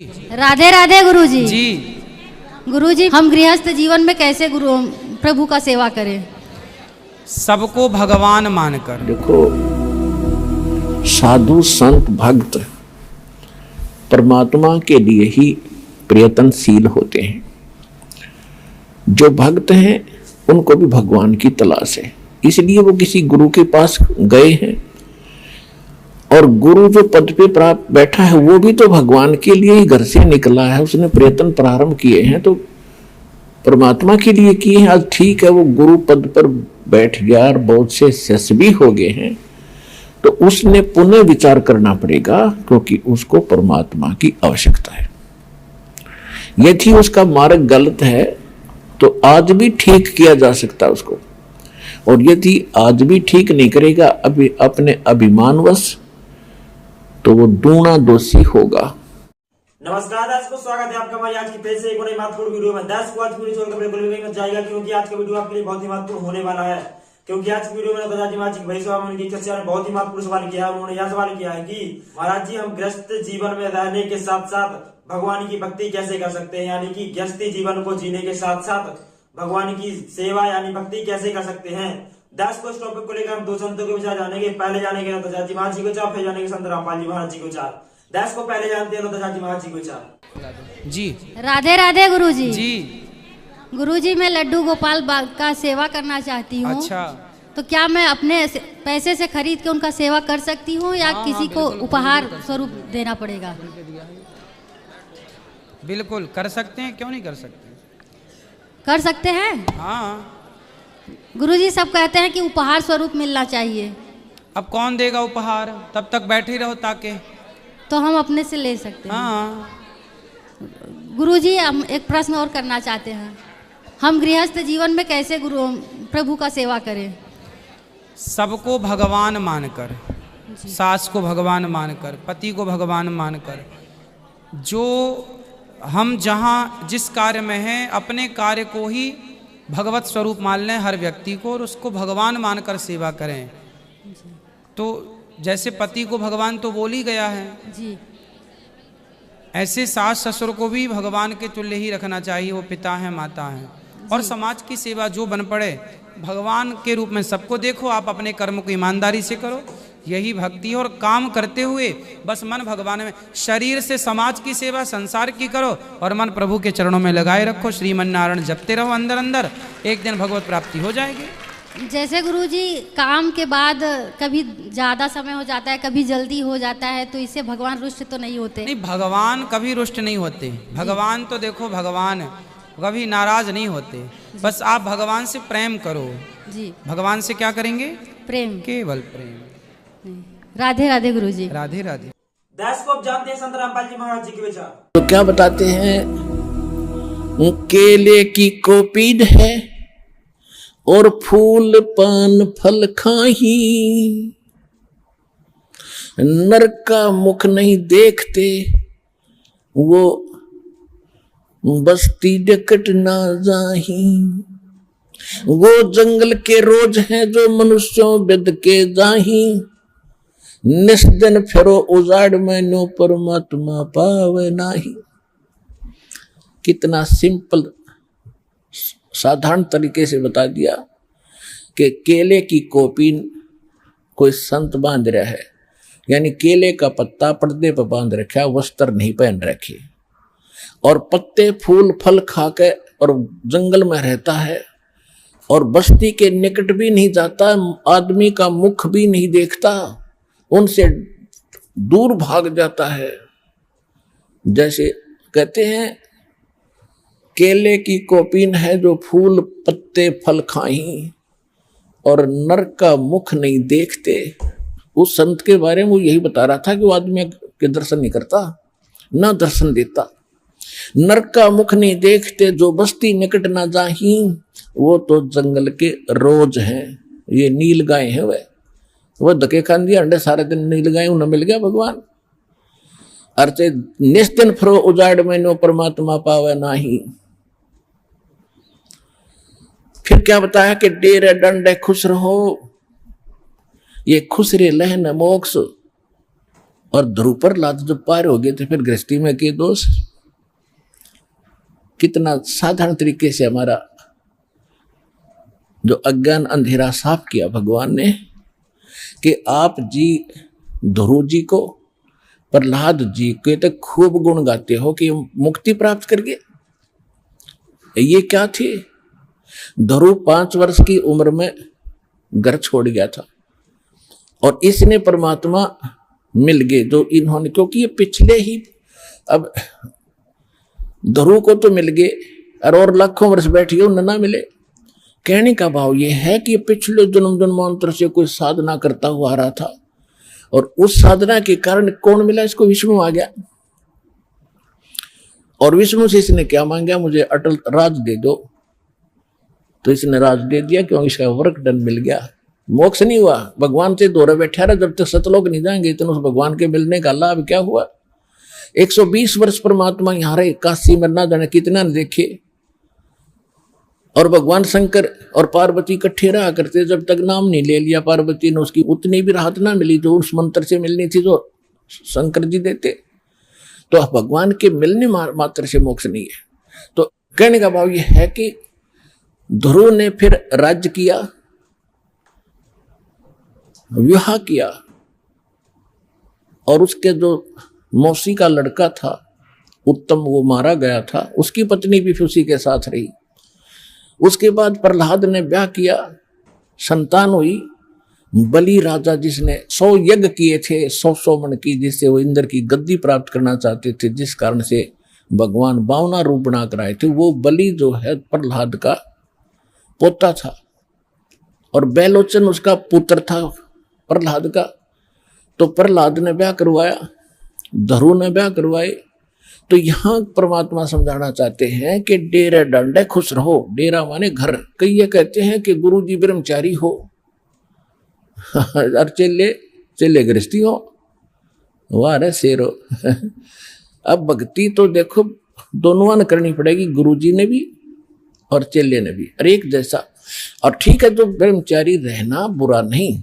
राधे राधे गुरुजी। जी गुरुजी, हम गृहस्थ जीवन में कैसे गुरु प्रभु का सेवा करें? सबको भगवान मानकर। देखो, साधु संत भक्त परमात्मा के लिए ही प्रयत्नशील होते हैं। जो भक्त हैं उनको भी भगवान की तलाश है, इसलिए वो किसी गुरु के पास गए हैं। और गुरु जो पद पे प्राप्त बैठा है वो भी तो भगवान के लिए ही घर से निकला है, उसने प्रयत्न प्रारंभ किए हैं तो परमात्मा के लिए किए हैं। आज ठीक है, वो गुरु पद पर बैठ गया और बहुत से यशस्वी हो गए हैं, तो उसने पुनः विचार करना पड़ेगा, क्योंकि उसको परमात्मा की आवश्यकता है। यदि उसका मार्ग गलत है तो आज भी ठीक किया जा सकता है उसको, और यदि आज भी ठीक नहीं करेगा अभी अपने अभिमानवश, तो वो दूना दोषी होगा। नमस्कार दर्शकों, स्वागत है आपका हमारी आज की फिर से एक और महत्वपूर्ण वीडियो में। दर्शकों, आज पूरी छोड़कर बिल्कुल भी नहीं जाएगा, क्योंकि आज का वीडियो आपके लिए बहुत ही महत्वपूर्ण होने वाला है। क्योंकि आज की वीडियो में दादाजी महाराज जी भाई साहब उनकी चर्चा ने बहुत ही महत्वपूर्ण सवाल किया है। उन्होंने यह सवाल किया है कि महाराज जी, हम गृहस्थ जीवन में रहने के साथ साथ भगवान की भक्ति कैसे कर सकते हैं, यानी कि गृहस्थी जीवन को जीने के साथ साथ भगवान की सेवा यानी भक्ति कैसे कर सकते हैं। दर्शकों, इस टॉपिक को लेकर हम दो संतों के विचार जानेंगे। पहले जानेंगे दादाजी महाराज जी को चार, फिर जानेंगे संत रामपाल जी महाराज जी को चार। दर्शकों, पहले जानते हैं दादाजी महाराज जी को चार। जी राधे राधे गुरुजी। जी गुरुजी, मैं लड्डू गोपाल का सेवा करना चाहती हूँ। अच्छा, तो क्या मैं अपने पैसे से खरीद के उनका सेवा कर सकती हूँ या हाँ, किसी को बिल्कुल, उपहार स्वरूप देना पड़ेगा? बिल्कुल कर सकते हैं, क्यों नहीं कर सकते। कर सकते हैं। हाँ, गुरुजी, सब कहते हैं कि उपहार स्वरूप मिलना चाहिए, अब कौन देगा उपहार, तब तक बैठे रहो ताकि। तो हम अपने से ले सकते हैं। हाँ, गुरुजी, हम एक प्रश्न और करना चाहते हैं। हम गृहस्थ जीवन में कैसे प्रभु का सेवा करें? सबको भगवान मानकर, सास को भगवान मानकर, पति को भगवान मानकर, जो हम जहाँ जिस कार्य में हैं अपने कार्य को ही भगवत स्वरूप मान लें हर व्यक्ति को, और उसको भगवान मानकर सेवा करें। तो जैसे पति को भगवान तो बोल ही गया है जी, ऐसे सास ससुर को भी भगवान के तुल्य ही रखना चाहिए। वो पिता हैं, माता हैं, और समाज की सेवा जो बन पड़े भगवान के रूप में सबको देखो। आप अपने कर्म को ईमानदारी से करो, यही भक्ति है। और काम करते हुए बस मन भगवान में, शरीर से समाज की सेवा संसार की करो और मन प्रभु के चरणों में लगाए रखो। श्रीमन नारायण जपते रहो अंदर अंदर, एक दिन भगवत प्राप्ति हो जाएगी। जैसे गुरुजी, काम के बाद कभी ज़्यादा समय हो जाता है, कभी जल्दी हो जाता है, तो इससे भगवान रुष्ट तो नहीं होते? नहीं, भगवान कभी रुष्ट नहीं होते। भगवान तो देखो, भगवान कभी नाराज नहीं होते। बस आप भगवान से प्रेम करो। जी, भगवान से क्या करेंगे? प्रेम। केवल प्रेम। राधे राधे गुरुजी। राधे राधे। दर्शकों, अब जानते हैं संत रामपाल जी महाराज जी के विचार। तो क्या बताते हैं, केले की कोपीड है और फूल पान फल खाही, नर का मुख नहीं देखते, वो बस्ती डकट ना जाही। वो जंगल के रोज हैं जो मनुष्यों बिद के जाही, निस्दिन फिरो उजाड़ में नो परमात्मा पावे नाही। कितना सिंपल साधारण तरीके से बता दिया कि केले की कोपीन कोई संत बांध रहा है, यानी केले का पत्ता पर्दे पर बांध रखा, वस्त्र नहीं पहन रखे, और पत्ते फूल फल खा के और जंगल में रहता है, और बस्ती के निकट भी नहीं जाता, आदमी का मुख भी नहीं देखता, उनसे दूर भाग जाता है। जैसे कहते हैं, केले की कोपीन है जो फूल पत्ते फल खाही और नर का मुख नहीं देखते। उस संत के बारे में वो यही बता रहा था कि वो आदमी के दर्शन नहीं करता, ना दर्शन देता। नर का मुख नहीं देखते, जो बस्ती निकट ना जाही, वो तो जंगल के रोज हैं। ये नील गाय है, वह धके खान दिया अंडे सारे दिन नील गाय उन्हें मिल गया भगवान। अर्थे निस्दिन फिरो उजाड़ में नो परमात्मा पावे नाही। फिर क्या बताया कि डेरे डंडे खुश रहो, ये खुश रे लहन मोक्ष। और ध्रुव प्रहलाद जब पार हो गए तो फिर गृहस्थी में के दोष। कितना साधारण तरीके से हमारा जो अज्ञान अंधेरा साफ किया भगवान ने कि आप जी ध्रुव जी को, प्रहलाद जी के तो खूब गुण गाते हो कि मुक्ति प्राप्त कर गए। ये क्या थी? ध्रुव 5 वर्ष की उम्र में घर छोड़ गया था और इसने परमात्मा मिल गए जो इन्होंने, क्योंकि ये पिछले ही, अब ध्रुव को तो मिल गए और लाखों वर्ष बैठिए उन्हें ना मिले। कहने का भाव ये है कि पिछले जन्म जन्मांतर से कोई साधना करता हुआ आ रहा था और उस साधना के कारण कौन मिला इसको? विष्णु आ गया। और विष्णु से इसने क्या मांगा? मुझे अटल राज दे दो। तो इसने राज दे दिया क्योंकि इसका वर्क डन मिल गया। मोक्ष नहीं हुआ, भगवान से दोहरा बैठा रहा जब तक सतलोक नहीं जाएंगे। तो उस भगवान के मिलने का लाभ क्या हुआ? 120 वर्ष परमात्मा यहाँ रहे, काशी में ना जाने कितना न देखे। और भगवान शंकर और पार्वती इकट्ठे रहा करते, जब तक नाम नहीं ले लिया पार्वती ने उसकी उतनी भी राहत ना मिली जो उस मंत्र से मिलनी थी जो शंकर जी देते। तो भगवान के मिलने मात्र से मोक्ष नहीं है। तो कहने का भाव यह है कि ध्रुव ने फिर राज्य किया, विवाह किया और उसके जो मौसी का लड़का था उत्तम, वो मारा गया था। उसकी पत्नी भी उसी के साथ रही। उसके बाद प्रहलाद ने ब्याह किया, संतान हुई। बलि राजा जिसने 100 यज्ञ किए थे 100 मन की, जिससे वो इंद्र की गद्दी प्राप्त करना चाहते थे, जिस कारण से भगवान 52 रूप बना कर आए थे, वो बलि जो है प्रहलाद का पोता था और बैलोचन उसका पुत्र था प्रहलाद का। तो प्रहलाद ने ब्याह करवाया, ध्रुव ने ब्याह करवाए। तो यहाँ परमात्मा समझाना चाहते हैं कि डेरे डंडे खुश रहो। डेरा माने घर। कई ये कहते हैं कि गुरु जी ब्रह्मचारी हो और चेले गृहस्थी हो, वाह रे शेरो। अब भक्ति तो देखो दोनों ने करनी पड़ेगी, गुरु जी ने भी और चेले ने भी, और एक जैसा। और ठीक है, तो ब्रह्मचारी रहना बुरा नहीं,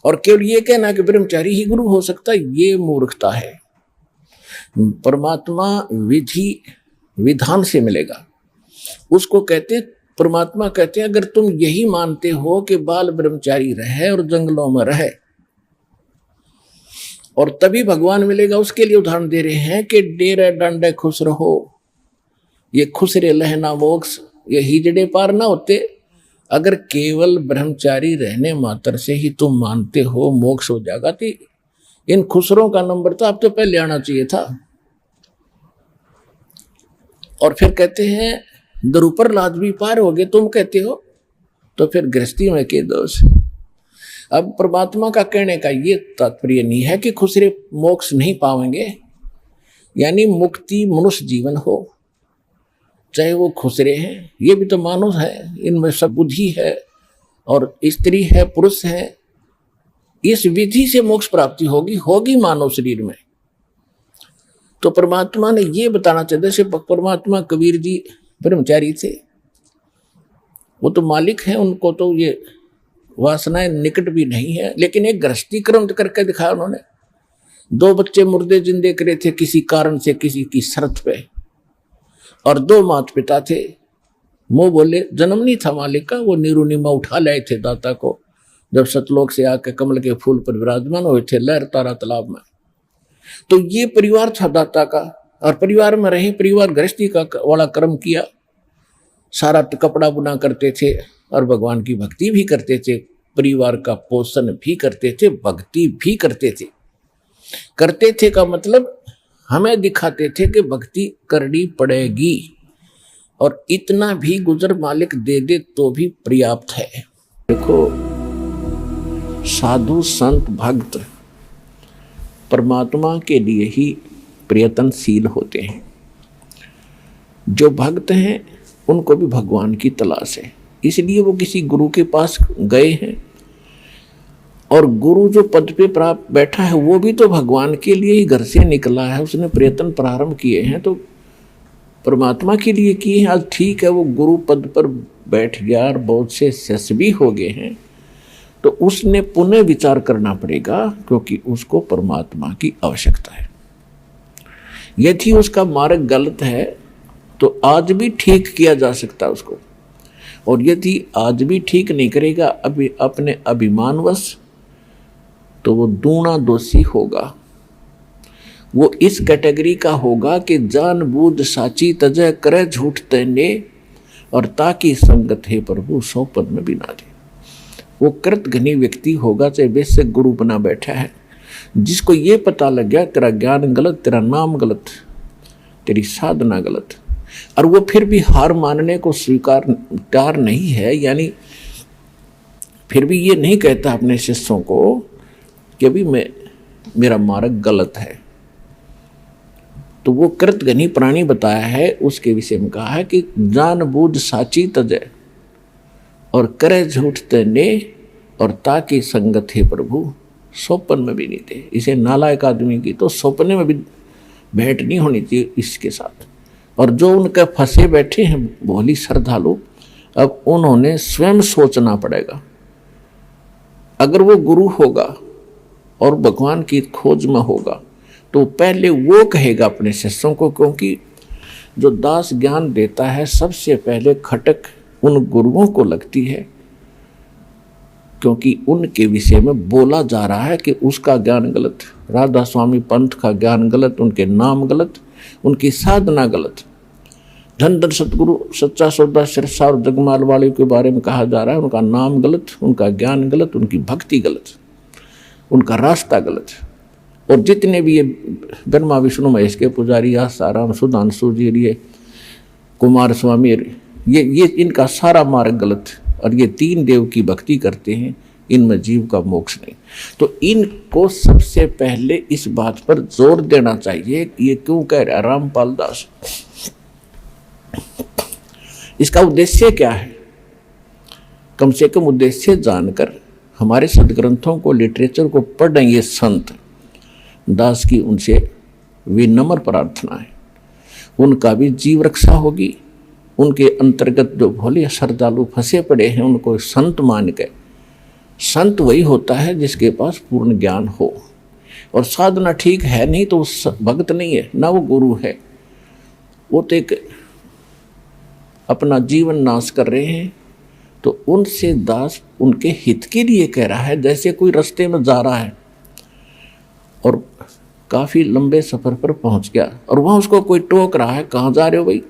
और केवल ये कहना कि ब्रह्मचारी ही गुरु हो सकता है, ये मूर्खता है। परमात्मा विधि विधान से मिलेगा, उसको कहते हैं। परमात्मा कहते हैं अगर तुम यही मानते हो कि बाल ब्रह्मचारी रहे और जंगलों में रहे और तभी भगवान मिलेगा, उसके लिए उदाहरण दे रहे हैं कि डेरे डंडे खुश रहो। ये खुसरे लहना मोक्ष, ये हिजड़े पार ना होते। अगर केवल ब्रह्मचारी रहने मात्र से ही तुम मानते हो मोक्ष हो जाएगा, तो इन खुसरों का नंबर तो आप तो पहले आना चाहिए था। और फिर कहते हैं ध्रुव प्रहलाद भी पार हो गए, तुम कहते हो, तो फिर गृहस्थी में के दोष। अब परमात्मा का कहने का ये तात्पर्य नहीं है कि खुसरे मोक्ष नहीं पाएंगे, यानी मुक्ति मनुष्य जीवन हो, चाहे वो खुसरे हैं, ये भी तो मानुष है, इनमें सब बुद्धि है और स्त्री है पुरुष है। इस विधि से मोक्ष प्राप्ति होगी मानव शरीर में। तो परमात्मा ने ये बताना चाहिए। जैसे परमात्मा कबीर जी ब्रह्मचारी थे, वो तो मालिक हैं, उनको तो ये वासनाएं निकट भी नहीं है, लेकिन एक गृहस्थी क्रम करके दिखाया उन्होंने। 2 बच्चे मुर्दे जिंदे करे थे किसी कारण से, किसी की शर्त पे, और 2 माता पिता थे। मुंह बोले, जन्म नहीं था मालिक का, वो नीरुनिमा उठा लाए थे दाता को, जब सतलोक से आके कमल के फूल पर विराजमान हुए थे लहर तारा तालाब में। तो ये परिवार था दाता का, और परिवार में रहे, परिवार गृहस्थी का वाला कर्म किया, सारा कपड़ा बुना करते थे और भगवान की भक्ति भी करते थे, परिवार का पोषण भी करते थे, भक्ति भी करते थे। करते थे का मतलब हमें दिखाते थे कि भक्ति करनी पड़ेगी, और इतना भी गुजर मालिक दे दे तो भी पर्याप्त है। देखो, साधु संत भक्त परमात्मा के लिए ही प्रयत्नशील होते हैं। जो भक्त हैं उनको भी भगवान की तलाश है, इसलिए वो किसी गुरु के पास गए हैं, और गुरु जो पद पे प्राप्त बैठा है वो भी तो भगवान के लिए ही घर से निकला है, उसने प्रयत्न प्रारंभ किए हैं तो परमात्मा के लिए किए हैं। आज ठीक है वो गुरु पद पर बैठ गया और बहुत से यशस्वी हो गए हैं, तो उसने पुनः विचार करना पड़ेगा, क्योंकि उसको परमात्मा की आवश्यकता है। यदि उसका मार्ग गलत है तो आज भी ठीक किया जा सकता है उसको, और यदि आज भी ठीक नहीं करेगा अभी अपने अभिमानवश, तो वो दूना दोषी होगा। वो इस कैटेगरी का होगा कि जानबूझ साची तजय करे झूठ तने, और ताकि संगत है प्रभु सौ पद में भी ना दे। वो कृतघ्नी व्यक्ति होगा, चाहे वैसे गुरु बना बैठा है, जिसको ये पता लग गया तेरा ज्ञान गलत, तेरा नाम गलत, तेरी साधना गलत, और वो फिर भी हार मानने को स्वीकार तैयार नहीं है, यानी फिर भी ये नहीं कहता अपने शिष्यों को कि अभी मेरा मार्ग गलत है, तो वो कृतघ्नी प्राणी बताया है। उसके विषय में कहा है कि जानबूझ साची तजय और करे झूठ तने, और ताकि संगत है प्रभु स्वप्न में भी नहीं दे। इसे नालायक आदमी की तो सपने में भी भेंट नहीं होनी चाहिए इसके साथ। और जो उनके फंसे बैठे हैं भोली श्रद्धालु, अब उन्होंने स्वयं सोचना पड़ेगा। अगर वो गुरु होगा और भगवान की खोज में होगा तो पहले वो कहेगा अपने शिष्यों को, क्योंकि जो दास ज्ञान देता है सबसे पहले खटक उन गुरुओं को लगती है, क्योंकि उनके विषय में बोला जा रहा है कि उसका ज्ञान गलत, राधा स्वामी पंथ का ज्ञान गलत, उनके नाम गलत, उनकी साधना गलत। धन धन सतगुरु सच्चा सौदा सिरसा और जगमाल वाले के बारे में कहा जा रहा है, उनका नाम गलत, उनका ज्ञान गलत, उनकी भक्ति गलत, उनका रास्ता गलत। और जितने भी ये ब्रह्मा विष्णु महेश के पुजारी, आसाराम सुधांशु जी, ये कुमार स्वामी, ये इनका सारा मार्ग गलत, और ये तीन देव की भक्ति करते हैं, इनमें जीव का मोक्ष नहीं। तो इनको सबसे पहले इस बात पर जोर देना चाहिए। ये क्यों कह रहा रामपाल दास? इसका उद्देश्य क्या है? कम से कम उद्देश्य जानकर हमारे सदग्रंथों को, लिटरेचर को पढ़ें ये संत। दास की उनसे विनम्र प्रार्थना है, उनका भी जीव रक्षा होगी। उनके अंतर्गत जो भोले श्रद्धालु फंसे पड़े हैं उनको संत मान के, संत वही होता है जिसके पास पूर्ण ज्ञान हो, और साधना ठीक है नहीं तो भक्त नहीं है, ना वो गुरु है। वो तो एक अपना जीवन नाश कर रहे हैं। तो उनसे दास उनके हित के लिए कह रहा है। जैसे कोई रास्ते में जा रहा है और काफ़ी लंबे सफ़र पर पहुंच गया और वहाँ उसको कोई टोक रहा है, कहाँ जा रहे हो भाई?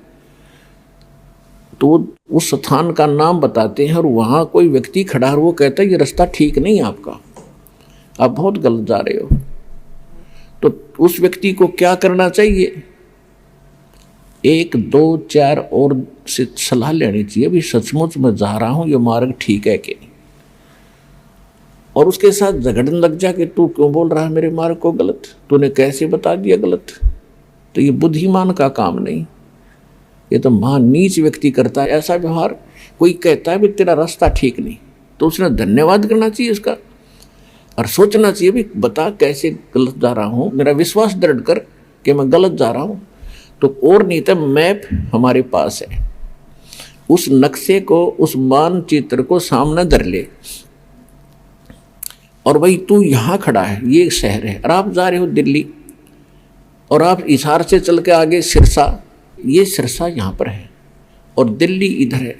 तो उस स्थान का नाम बताते हैं और वहाँ कोई व्यक्ति खड़ा है और वो कहता है ये रास्ता ठीक नहीं है आपका, आप बहुत गलत जा रहे हो। तो उस व्यक्ति को क्या करना चाहिए? 1, 2, 4 और से सलाह लेनी चाहिए, भी सचमुच मैं जा रहा हूँ, ये मार्ग ठीक है कि नहीं। और उसके साथ झगड़ने लग जा कि तू क्यों बोल रहा है मेरे मार्ग को गलत, तूने कैसे बता दिया गलत? तो ये बुद्धिमान का काम नहीं, ये तो महान नीच व्यक्ति करता है ऐसा व्यवहार। कोई कहता है भी तेरा रास्ता ठीक नहीं, तो उसने धन्यवाद करना चाहिए उसका और सोचना चाहिए भी बता कैसे गलत जा रहा हूँ, मेरा विश्वास दृढ़ कर कि मैं गलत जा रहा हूँ। तो और नहीं तो मैप हमारे पास है, उस नक्शे को, उस मानचित्र को सामने धर ले और भाई तू यहाँ खड़ा है, ये शहर है और आप जा रहे हो दिल्ली, और आप इशार से चल के आगे सिरसा, ये सिरसा यहाँ पर है और दिल्ली इधर है,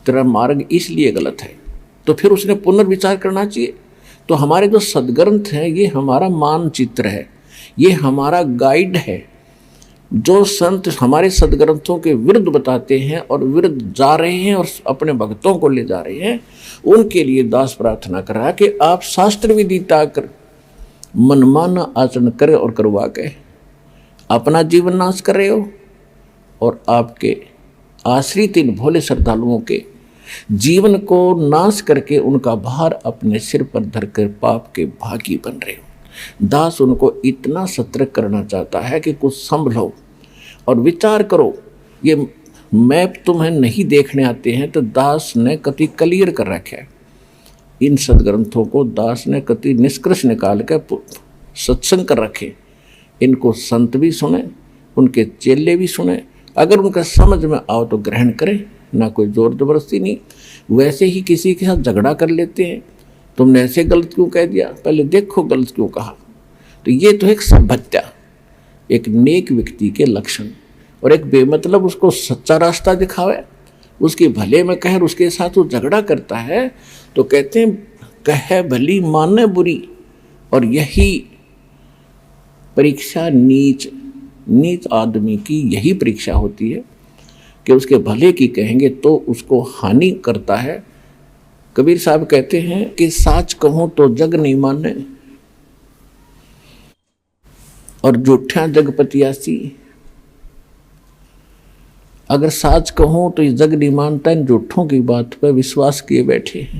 तेरा मार्ग इसलिए गलत है। तो फिर उसने पुनर्विचार करना चाहिए। तो हमारे जो सदग्रंथ हैं ये हमारा मानचित्र है, ये हमारा गाइड है। जो संत हमारे सदग्रंथों के विरुद्ध बताते हैं और विरुद्ध जा रहे हैं और अपने भक्तों को ले जा रहे हैं, उनके लिए दास प्रार्थना कर रहा है कि आप शास्त्र विधि ताकर मनमाना आचरण करे और करवा के अपना जीवन नाश कर रहे हो और आपके आश्रित इन भोले श्रद्धालुओं के जीवन को नाश करके उनका भार अपने सिर पर धरकर पाप के भागी बन रहे हो। दास उनको इतना सतर्क करना चाहता है कि कुछ संभलो और विचार करो। ये मैप तुम्हें नहीं देखने आते हैं तो दास ने कति क्लियर कर रखा है। इन सदग्रंथों को दास ने कति निष्कर्ष निकाल कर सत्संग कर रखे। इनको संत भी सुने, उनके चेले भी सुने, अगर उनका समझ में आओ तो ग्रहण करें, ना कोई जोर जबरदस्ती नहीं। वैसे ही किसी के साथ झगड़ा कर लेते हैं तुमने ऐसे गलत क्यों कह दिया, पहले देखो गलत क्यों कहा। तो ये तो एक सभ्यता, एक नेक व्यक्ति के लक्षण। और एक बेमतलब उसको सच्चा रास्ता दिखावे, उसके भले में कहे, उसके साथ वो झगड़ा करता है, तो कहते हैं कहे भली माने बुरी। और यही परीक्षा नीच आदमी की यही परीक्षा होती है कि उसके भले की कहेंगे तो उसको हानि करता है। कबीर साहब कहते हैं कि साच कहूं तो जग नहीं माने और झूठा जग पतियासी। अगर साच कहूं तो ये जग नहीं मानता, इन झूठों की बात पर विश्वास किए बैठे हैं।